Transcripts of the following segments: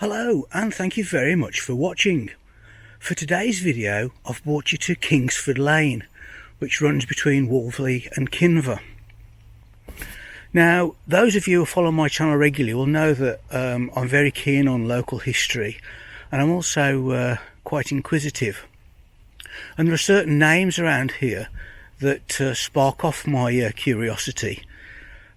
Hello, and thank you very much for watching. For today's video I've brought you to Kingsford Lane, which runs between Wolverley and Kinver. Now, those of you who follow my channel regularly will know that I'm very keen on local history, and I'm also quite inquisitive. And there are certain names around here that spark off my curiosity.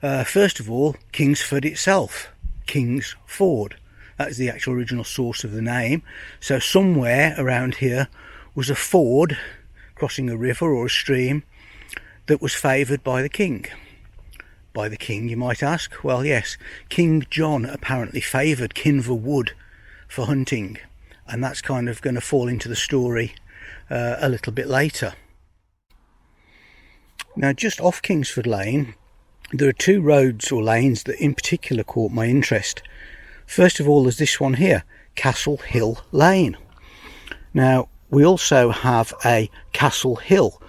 First of all, Kingsford itself, King's Ford. That is the actual original source of the name. So somewhere around here was a ford crossing a river or a stream that was favoured by the king. By the king, you might ask? Well, yes, King John apparently favoured Kinver Wood for hunting, and that's kind of going to fall into the story a little bit later. Now, just off Kingsford Lane, there are two roads or lanes that in particular caught my interest. First of all, there's this one here, Castle Hill Lane. Now, we also have a Castle Hill,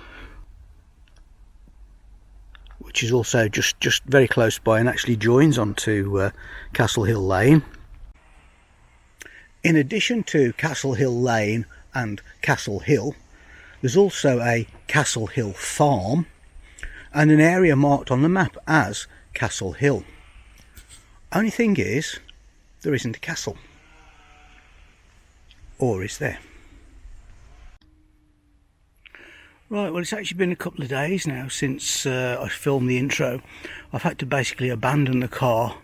which is also just very close by and actually joins onto Castle Hill Lane. In addition to Castle Hill Lane and Castle Hill, there's also a Castle Hill Farm and an area marked on the map as Castle Hill. Only thing is, there isn't a castle. Or is there? Right, well, it's actually been a couple of days now since I filmed the intro. I've had to basically abandon the car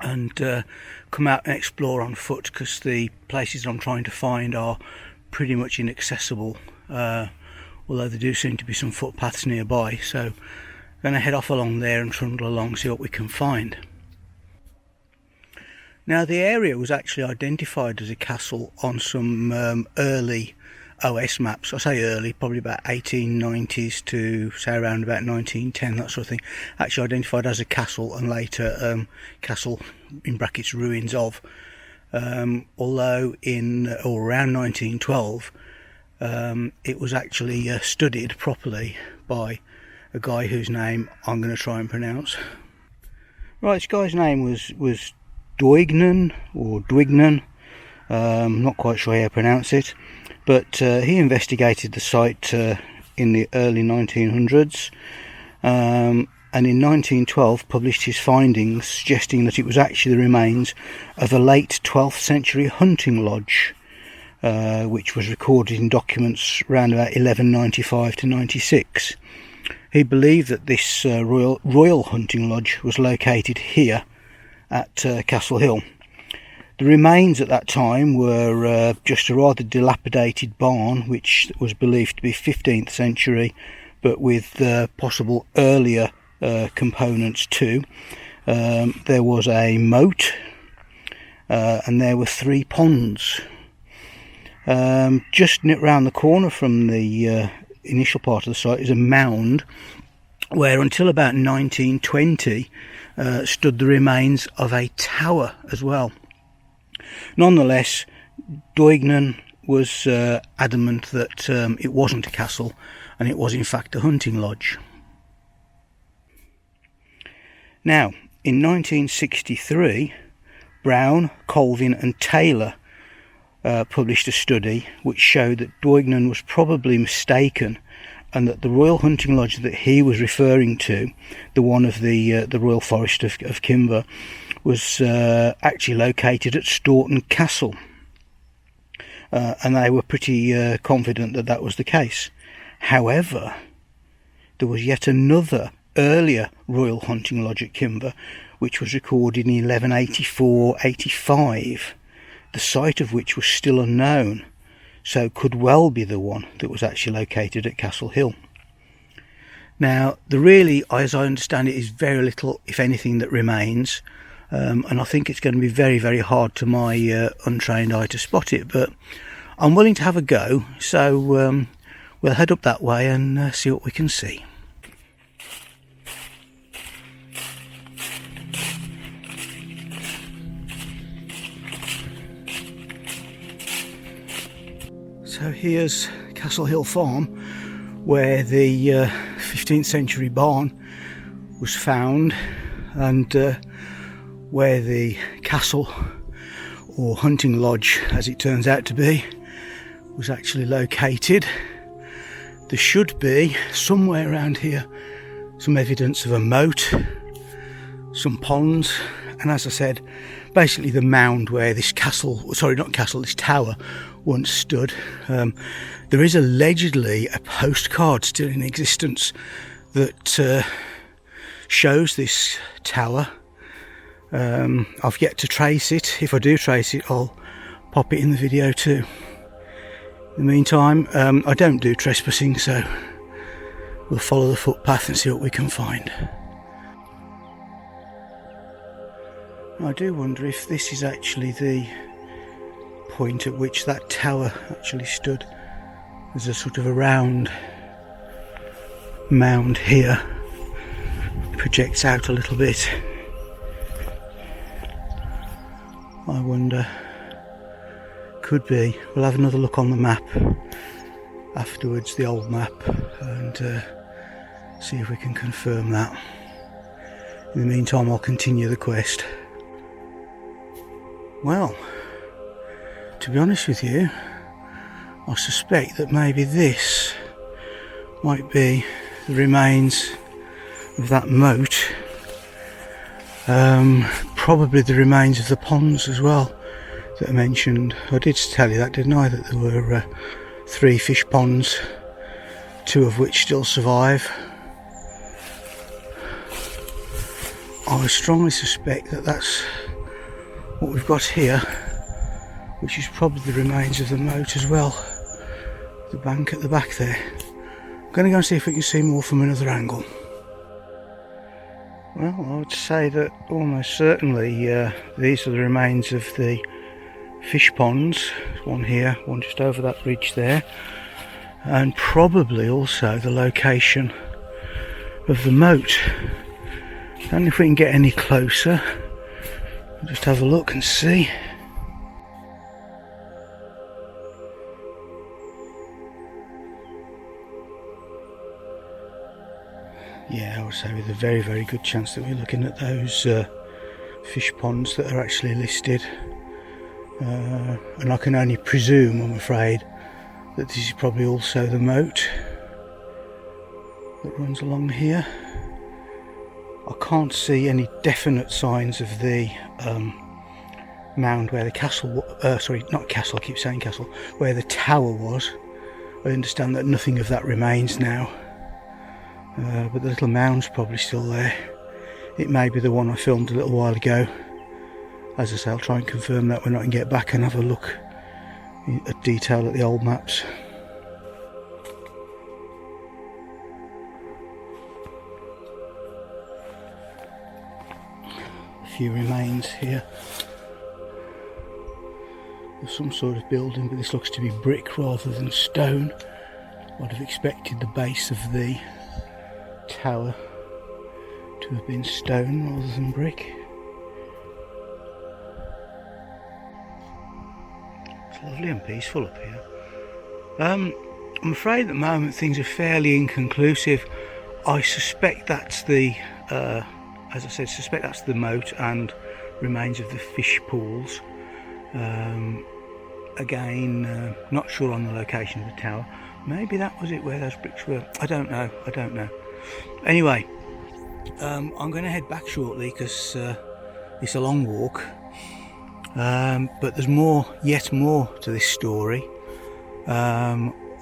and come out and explore on foot because the places I'm trying to find are pretty much inaccessible, although there do seem to be some footpaths nearby. So I'm going to head off along there and trundle along, see what we can find. Now, the area was actually identified as a castle on some early OS maps. I say early, probably about 1890s to say around about 1910, that sort of thing. Actually identified as a castle, and later castle in brackets ruins of. Although in or around 1912 it was actually studied properly by a guy whose name I'm going to try and pronounce. Right, this guy's name was Duignan or Duignan. Not quite sure how to pronounce it. But he investigated the site in the early 1900s, and in 1912 published his findings, suggesting that it was actually the remains of a late 12th century hunting lodge, which was recorded in documents around about 1195 to 96. He believed that this royal hunting lodge was located here at Castle Hill. The remains at that time were just a rather dilapidated barn, which was believed to be 15th century, but with possible earlier components too. There was a moat, and there were 3 ponds. Just round the corner from the initial part of the site is a mound where until about 1920 stood the remains of a tower as well. Nonetheless, Duignan was adamant that it wasn't a castle, and it was in fact a hunting lodge. Now, in 1963, Brown, Colvin and Taylor published a study which showed that Duignan was probably mistaken, and that the Royal Hunting Lodge that he was referring to, the one of the Royal Forest of Kinver, was actually located at Staunton Castle, and they were pretty confident that that was the case. However, there was yet another earlier Royal Hunting Lodge at Kinver, which was recorded in 1184-85, the site of which was still unknown, so could well be the one that was actually located at Castle Hill. Now, there really, as I understand it, is very little, if anything, that remains. And I think it's going to be very, very hard to my untrained eye to spot it, but I'm willing to have a go, so we'll head up that way and see what we can see. So here's Castle Hill Farm, where the 15th century barn was found, and where the castle or hunting lodge as it turns out to be, was actually located. There should be somewhere around here some evidence of a moat, some ponds, and as I said, basically the mound where this this tower once stood. There is allegedly a postcard still in existence that shows this tower. I've yet to trace it. If I do trace it, I'll pop it in the video too. In the meantime, I don't do trespassing, so we'll follow the footpath and see what we can find. I do wonder if this is actually the point at which that tower actually stood. There's a sort of a round mound here, projects out a little bit. I wonder, could be. We'll have another look on the map afterwards, the old map, and see if we can confirm that. In the meantime, I'll continue the quest. Well, to be honest with you, I suspect that maybe this might be the remains of that moat. Probably the remains of the ponds as well that I mentioned. I did tell you that, didn't I, that there were 3 fish ponds, 2 of which still survive. I strongly suspect that that's what we've got here, which is probably the remains of the moat as well. The bank at the back there. I'm going to go and see if we can see more from another angle. Well, I would say that almost certainly these are the remains of the fish ponds. One here, one just over that bridge there, and probably also the location of the moat. And if we can get any closer, we'll just have a look and see. Yeah, I would say with a very, very good chance that we're looking at those fish ponds that are actually listed. And I can only presume, I'm afraid, that this is probably also the moat that runs along here. I can't see any definite signs of the mound where the castle, sorry, not castle, I keep saying castle, where the tower was. I understand that nothing of that remains now. But the little mound's probably still there. It may be the one I filmed a little while ago. As I say, I'll try and confirm that when I can get back and have a look at detail at the old maps. A few remains here of some sort of building, but this looks to be brick rather than stone. I'd have expected the base of the tower to have been stone rather than brick. It's lovely and peaceful up here. I'm afraid at the moment things are fairly inconclusive. I suspect that's the, as I said, suspect that's the moat and remains of the fish pools. Again, not sure on the location of the tower. Maybe that was it where those bricks were. I don't know. Anyway, I'm going to head back shortly because it's a long walk. But there's yet more to this story.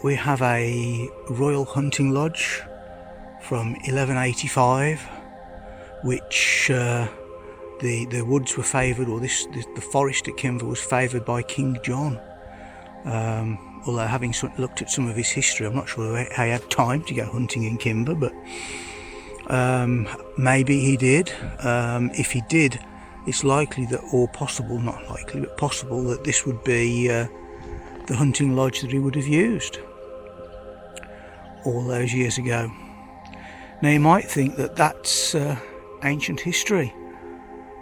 We have a royal hunting lodge from 1185, which the woods were favoured, or the forest at Kimber was favoured by King John. Although having looked at some of his history, I'm not sure how he had time to go hunting in Kimber, but maybe he did. If he did, it's likely that, or possible, not likely, but possible that this would be the hunting lodge that he would have used all those years ago. Now you might think that that's ancient history,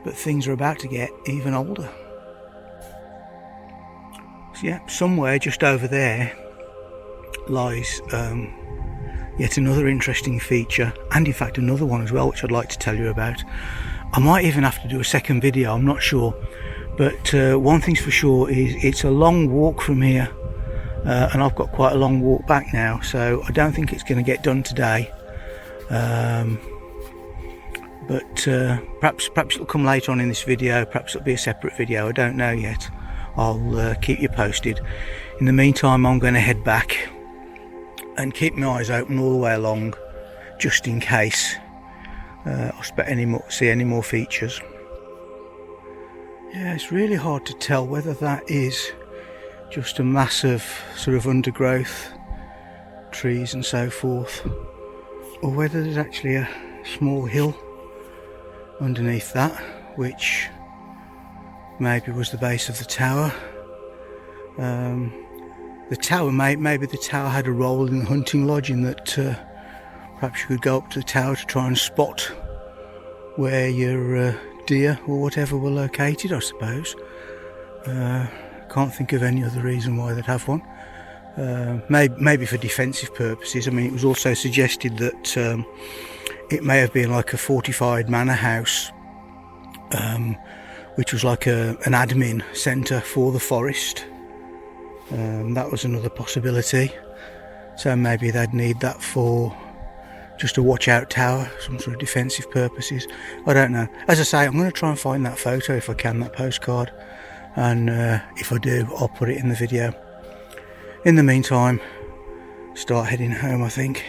but things are about to get even older. So yeah, somewhere just over there lies yet another interesting feature, and in fact another one as well, which I'd like to tell you about. I might even have to do a second video, I'm not sure, But one thing's for sure is it's a long walk from here, and I've got quite a long walk back now, so I don't think it's going to get done today. But perhaps it'll come later on in this video, perhaps it'll be a separate video, I don't know yet. I'll keep you posted. In the meantime, I'm going to head back and keep my eyes open all the way along, just in case I see any more features. Yeah, it's really hard to tell whether that is just a massive sort of undergrowth, trees and so forth, or whether there's actually a small hill underneath that, which maybe was the base of the tower. The tower, maybe the tower had a role in the hunting lodge, in that perhaps you could go up to the tower to try and spot where your deer or whatever were located, I suppose. Can't think of any other reason why they'd have one. Maybe for defensive purposes. I mean, it was also suggested that it may have been like a fortified manor house, which was like an admin centre for the forest. That was another possibility. So maybe they'd need that for just a watch out tower, some sort of defensive purposes. I don't know. As I say, I'm going to try and find that photo if I can, that postcard, and if I do, I'll put it in the video. In the meantime, start heading home, I think.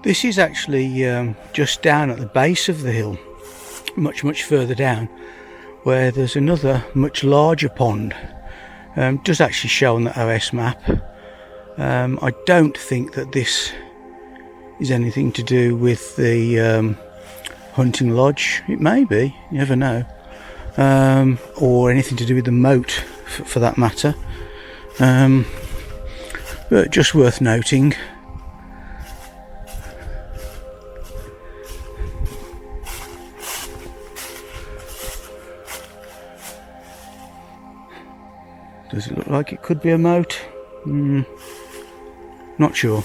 This is actually just down at the base of the hill, much further down, where there's another much larger pond. Does actually show on the OS map. I don't think that this is anything to do with the hunting lodge. It may be, you never know. Or anything to do with the moat, for that matter. But just worth noting. Does it look like it could be a moat? Not sure.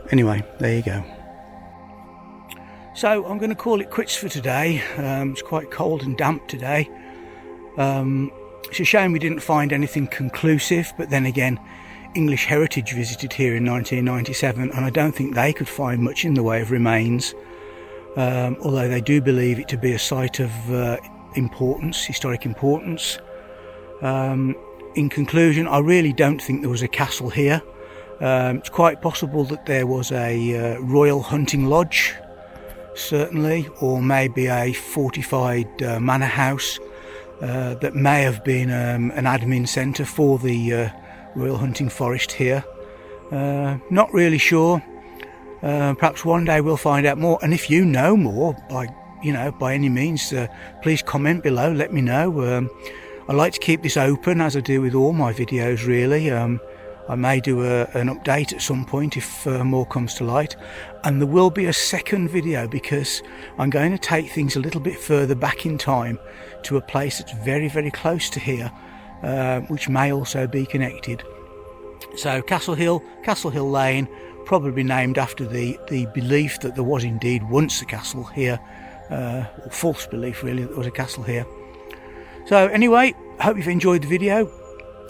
Anyway, there you go. So I'm going to call it quits for today. It's quite cold and damp today. It's a shame we didn't find anything conclusive, but then again, English Heritage visited here in 1997, and I don't think they could find much in the way of remains, although they do believe it to be a site of historic importance. In conclusion, I really don't think there was a castle here. It's quite possible that there was a royal hunting lodge, certainly, or maybe a fortified manor house that may have been an admin centre for the Royal Hunting Forest here. Not really sure. Perhaps one day we'll find out more, and if you know more, by any means, please comment below, let me know. I like to keep this open, as I do with all my videos, really. I may do an update at some point if more comes to light, and there will be a second video because I'm going to take things a little bit further back in time to a place that's very close to here, which may also be connected. So Castle Hill Lane, probably named after the belief that there was indeed once a castle here, or false belief really that there was a castle here. So anyway, hope you've enjoyed the video.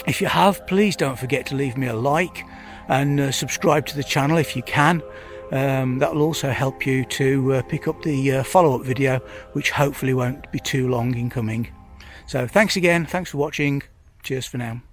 If you have, please don't forget to leave me a like and subscribe to the channel if you can. That will also help you to pick up the follow-up video, which hopefully won't be too long in coming. So thanks again, thanks for watching, cheers for now.